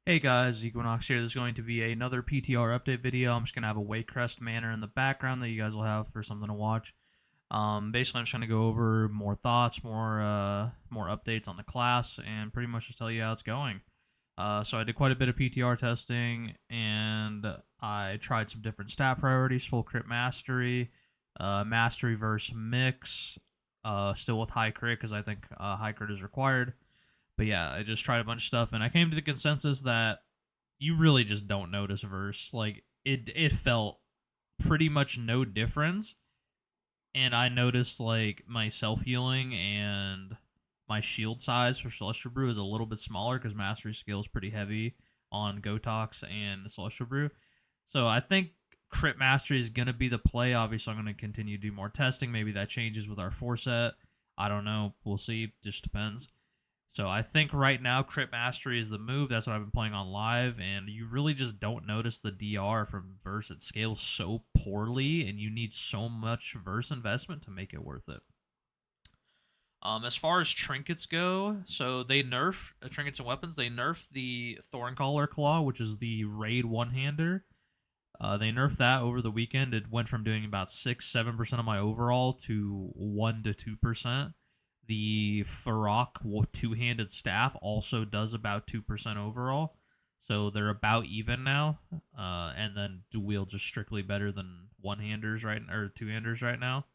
Hey guys, Equinox here. This is going to be another PTR update video. I'm just going to have a Waycrest manor in the background that you guys will have for something to watch. Basically, I'm just going to go over more thoughts, more updates on the class, and pretty much just tell you how it's going. So I did quite a bit of PTR testing, and I tried some different stat priorities: full crit mastery, mastery versus mix, still with high crit because I think high crit is required. But yeah, I just tried a bunch of stuff, and I came to the consensus that you really just don't notice verse. Like it felt pretty much no difference, and I noticed like my self healing and my shield size for Celestial Brew is a little bit smaller because Mastery skill is pretty heavy on Gotox and Celestial Brew. So I think Crit Mastery is gonna be the play. Obviously, I'm gonna continue to do more testing. Maybe that changes with our 4-set. I don't know. We'll see. Just depends. So I think right now Crit Mastery is the move. That's what I've been playing on live, and you really just don't notice the DR from Verse. It scales so poorly, and you need so much Verse investment to make it worth it. As far as trinkets go, so they nerf trinkets and weapons. They nerf the Thorncaller Claw, which is the raid one-hander. They nerfed that over the weekend. It went from doing about 6-7% of my overall to 1 to 2%. The Farok two-handed staff also does about 2% overall, so they're about even now. And then dual just strictly better than one-handers right or two-handers right now,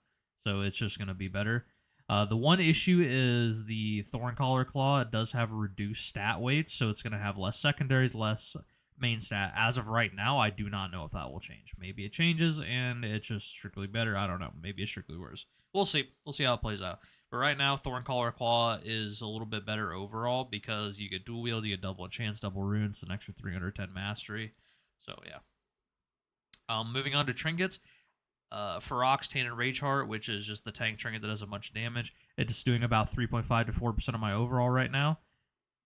so it's just gonna be better. The one issue is the Thorncaller Claw. It does have reduced stat weights, so it's gonna have less secondaries, less main stat. As of right now, I do not know if that will change. Maybe it changes and it's just strictly better. I don't know. Maybe it's strictly worse. We'll see. We'll see how it plays out. But right now, Thorncaller Claw is a little bit better overall because you get dual wield, you get double enchants, double runes, an extra 310 mastery. So yeah. Moving on to trinkets. Farok's Tainted Rage Heart, which is just the tank trinket that does a bunch of damage. It's doing about 3.5 to 4% of my overall right now.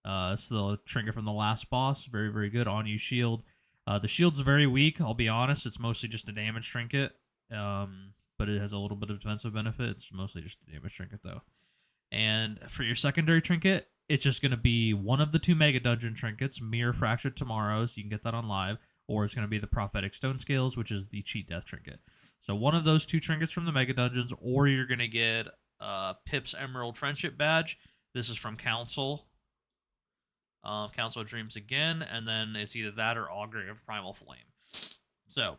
It's the trinket from the last boss. Very, very good. On you shield. The shield's very weak, I'll be honest. It's mostly just a damage trinket. But it has a little bit of defensive benefit. It's mostly just a damage trinket, though. And for your secondary trinket, it's just going to be one of the two Mega Dungeon trinkets, Mirror Fractured Tomorrows. You can get that on live. Or it's going to be the Prophetic Stone Scales, which is the Cheat Death trinket. So one of those two trinkets from the Mega Dungeons, or you're going to get Pip's Emerald Friendship Badge. This is from Council. Council of Dreams again, and then it's either that or Augury of Primal Flame. So,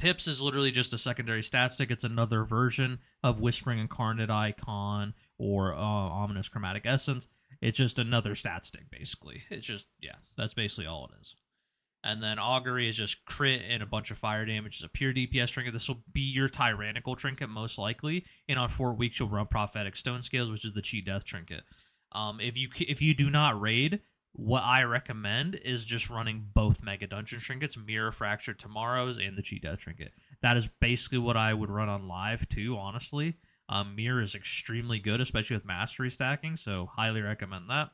Pips is literally just a secondary stat stick. It's another version of Whispering Incarnate Icon or Ominous Chromatic Essence. It's just another stat stick, basically. It's just, yeah, that's basically all it is. And then Augury is just crit and a bunch of fire damage. It's a pure DPS trinket. This will be your tyrannical trinket, most likely. And on 4 weeks, you'll run Prophetic Stone Scales, which is the Cheat Death trinket. If you do not raid, what I recommend is just running both Mega Dungeon trinkets, Mirror Fractured Tomorrows and the Cheat Death trinket. That is basically what I would run on live too, honestly. Mirror is extremely good, especially with Mastery stacking, so highly recommend that.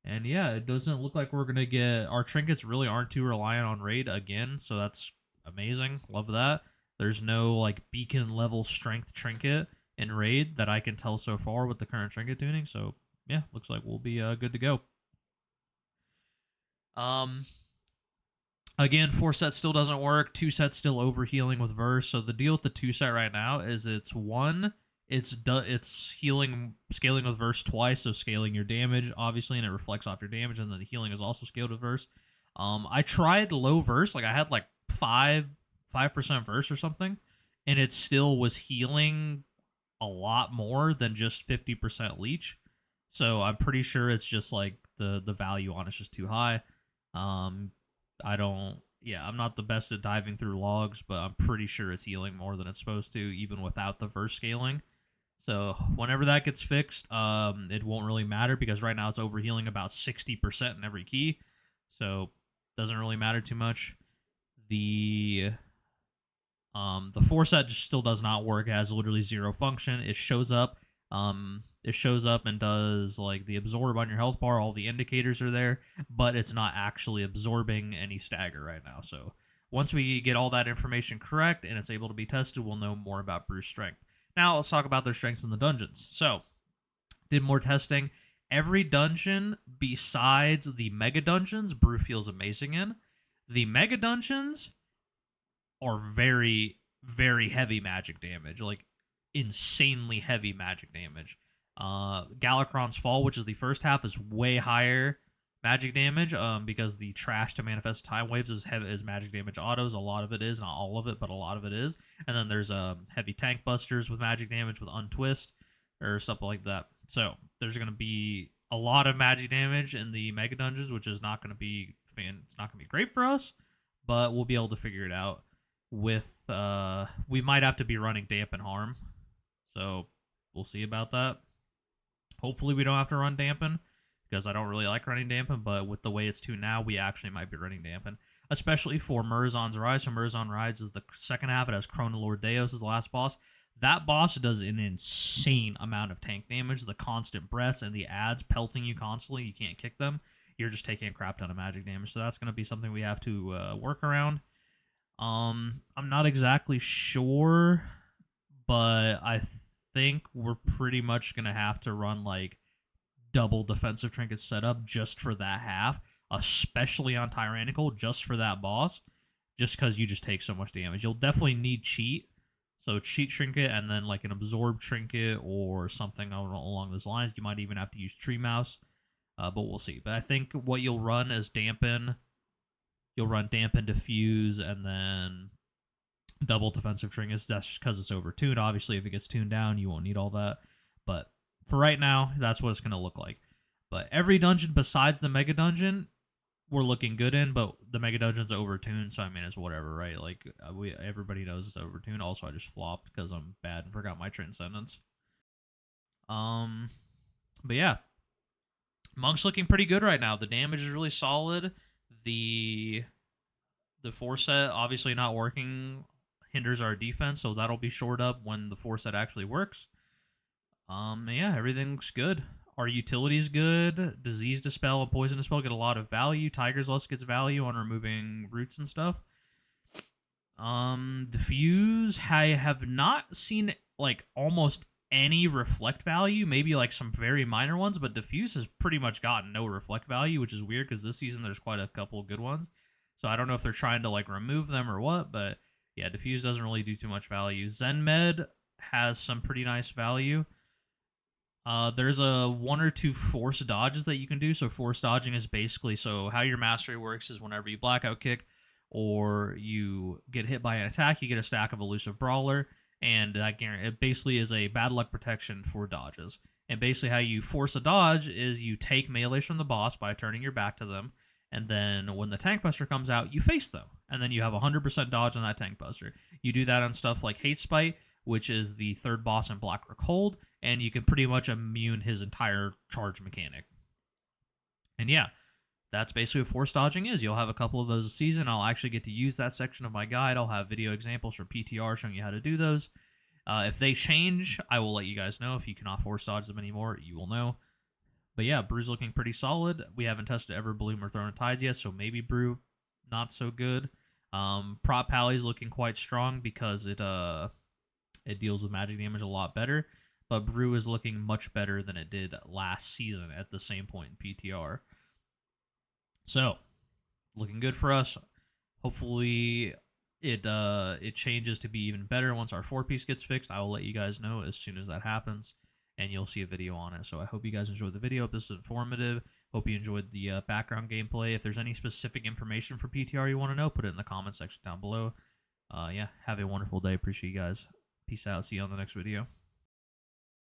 And yeah, it doesn't look like we're going to get... Our trinkets really aren't too reliant on raid again, so that's amazing. Love that. There's no like beacon level strength trinket in raid that I can tell so far with the current trinket tuning, so yeah, looks like we'll be good to go. Again, 4-set still doesn't work. 2-set still overhealing with Verse. So the deal with the 2-set right now is it's healing, scaling with Verse twice, so scaling your damage, obviously, and it reflects off your damage, and then the healing is also scaled with Verse. I tried low Verse, like I had like 5% Verse or something, and it still was healing a lot more than just 50% leech. So I'm pretty sure it's just like the value on it's just too high. I don't. Yeah, I'm not the best at diving through logs, but I'm pretty sure it's healing more than it's supposed to, even without the verse scaling. So whenever that gets fixed, it won't really matter because right now it's overhealing about 60% in every key, so doesn't really matter too much. The 4-set just still does not work. It has literally zero function. It shows up. It shows up and does like the absorb on your health bar. All the indicators are there, but it's not actually absorbing any stagger right now. So once we get all that information correct and it's able to be tested, we'll know more about Brew's strength. Now let's talk about their strengths in the dungeons. So did more testing, Every dungeon besides the mega dungeons, brew feels amazing in. The mega dungeons are very, very heavy magic damage, like insanely heavy magic damage. Galakron's Fall, which is the first half, is way higher magic damage because the trash to manifest time waves is heavy as magic damage autos. A lot of it is, not all of it, but a lot of it is. And then there's heavy tank busters with magic damage with untwist or something like that. So there's going to be a lot of magic damage in the mega dungeons, which is not going to be it's not going to be great for us, but we'll be able to figure it out. With we might have to be running dampen harm, so we'll see about that. Hopefully we don't have to run dampen, because I don't really like running dampen, but with the way it's tuned now, we actually might be running dampen, especially for Murzon's Rise. So Murzon Rise is the second half. It has Chronolord Deos as the last boss. That boss does an insane amount of tank damage. The constant breaths and the ads pelting you constantly, you can't kick them. You're just taking a crap ton of magic damage, so that's going to be something we have to work around. I'm not exactly sure, but I think we're pretty much gonna have to run like double defensive trinket setup just for that half, especially on Tyrannical, just for that boss, just because you just take so much damage. You'll definitely need cheat, so cheat trinket and then like an absorb trinket or something along those lines. You might even have to use tree mouse, but we'll see. But I think what you'll run is dampen. You'll run dampen, diffuse, and then double defensive trinkets. That's just because it's overtuned. Obviously, if it gets tuned down, you won't need all that. But for right now, that's what it's going to look like. But every dungeon besides the mega dungeon, we're looking good in. But the mega dungeon's overtuned, so I mean, it's whatever, right? Like everybody knows it's overtuned. Also, I just flopped because I'm bad and forgot my transcendence. But yeah, Monk's looking pretty good right now. The damage is really solid. The 4-set obviously not working hinders our defense, so that'll be shored up when the 4-set actually works. Yeah, everything looks good. Our utility's good. Disease Dispel and Poison Dispel get a lot of value. Tiger's Lust gets value on removing roots and stuff. Diffuse, I have not seen like almost any reflect value, maybe like some very minor ones, but diffuse has pretty much gotten no reflect value, which is weird because this season there's quite a couple of good ones. So I don't know if they're trying to like remove them or what, but yeah, diffuse doesn't really do too much value. Zen Med has some pretty nice value. There's a 1 or 2 force dodges that you can do. So force dodging is basically, so how your mastery works is whenever you blackout kick or you get hit by an attack, you get a stack of elusive brawler. And that it basically is a bad luck protection for dodges. And basically how you force a dodge is you take melees from the boss by turning your back to them, and then when the tank buster comes out, you face them, and then you have 100% dodge on that tank buster. You do that on stuff like Hate Spite, which is the third boss in Blackrock Hold, and you can pretty much immune his entire charge mechanic. And yeah, that's basically what force dodging is. You'll have a couple of those a season. I'll actually get to use that section of my guide. I'll have video examples from PTR showing you how to do those. If they change, I will let you guys know. If you cannot force dodge them anymore, you will know. But yeah, Brew's looking pretty solid. We haven't tested Everbloom or Throne of Tides yet, so maybe Brew not so good. Prop Pally's looking quite strong because it deals with magic damage a lot better. But Brew is looking much better than it did last season at the same point in PTR. So, looking good for us. Hopefully, it changes to be even better once our 4-piece gets fixed. I will let you guys know as soon as that happens, and you'll see a video on it. So I hope you guys enjoyed the video. Hope this is informative. Hope you enjoyed the background gameplay. If there's any specific information for PTR you want to know, put it in the comment section down below. Yeah, have a wonderful day. Appreciate you guys. Peace out. See you on the next video.